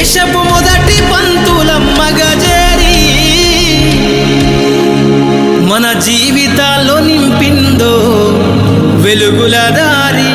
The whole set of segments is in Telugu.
దేశపు మొదటి పంతులమ్మగా చేరి మన జీవితాల్లో నింపిందో వెలుగుల దారి.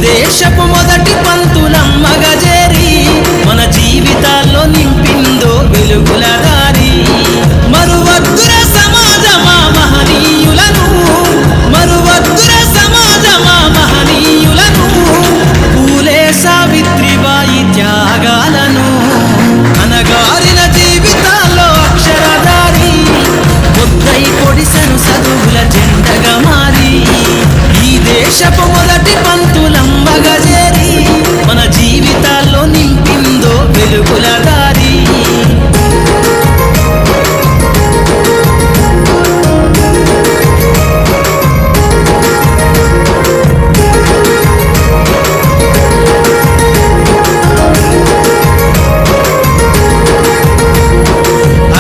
దేశపు మొదటి పంతులమ్మగా చేరి మన జీవితాల్లో నింపిందో వెలుగుల దారి. మరువద్దుర సమాజమా మహనీయులను, మరువద్దుర సమాజమా మహనీయులను, పూలే సావిత్రిబాయి త్యాగాలను. అనగారిన జీవితాల్లో అక్షరధారి పొద్దై పొడిసెను చదువుల జెండగా మారి ఈ దేశపు మొదటి పంతులమ్మగా చేరి మన జీవితాల్లో నింపిందో వెలుగుల దారి.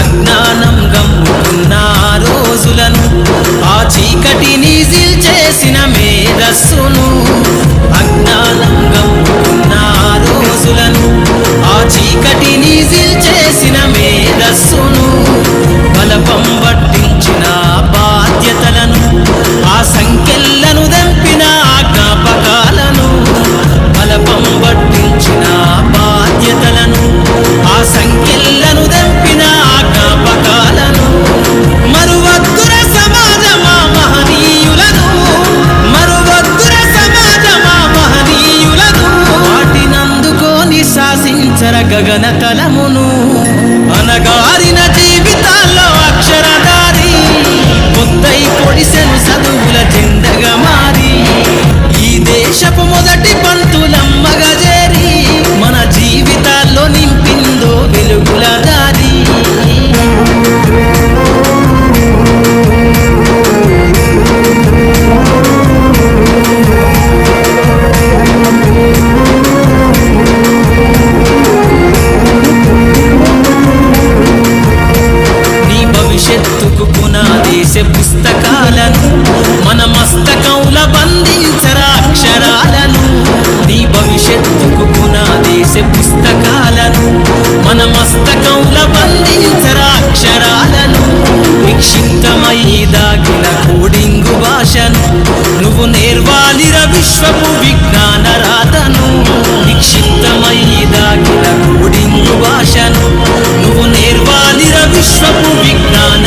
అజ్ఞానం గమ్ముకున్న రోజులను, ఆ చీకటిని చేసిన మేధస్సును, అజ్ఞానం గమ్ముకున్న రోజులను, ఆ చీకటిని చేసిన మేధస్సును, బలపం పట్టించిన బాధ్యతలను, ఆ సంఖ్యలను దంపిన జ్ఞాపకాలను, బలపం పట్టించిన బాధ్యతలను, ఆ సంఖ్యలను దంపిన జ్ఞాపకాలను. మరువద్దుర సమాజమా మహనీయులను, మరువద్దుర సమాజమా మహనీయులను, వాటినందుకోని శాసించర గగన తలమును. అనగారిన జీవితాల్లో అక్షరధారి పొద్దై పొడిసెను చదువుల జెండగా మారి ఈ దేశపు మొదటి పంతులమ్మగా చేరి మన జీవితాల్లో నింపిందో వెలుగుల దారి. భవిష్యత్తుకు పునాదేశే పుస్తకాలను మన మస్తకంల బంధించరా అక్షరాలను. నీ భవిష్యత్తుకు పునాదేశే పుస్తకాలను మన మస్తకంల బంధించరా అక్షరాలను. నిక్షిప్తమై దాగిన కోడింగు భాషను నువ్వు నేర్వాలిర విశ్వపు విజ్ఞాన రాతను. నిక్షిప్తమై దాగిన కోడింగు భాషను నువ్వు నేర్వాలిర విశ్వపు విజ్ఞాన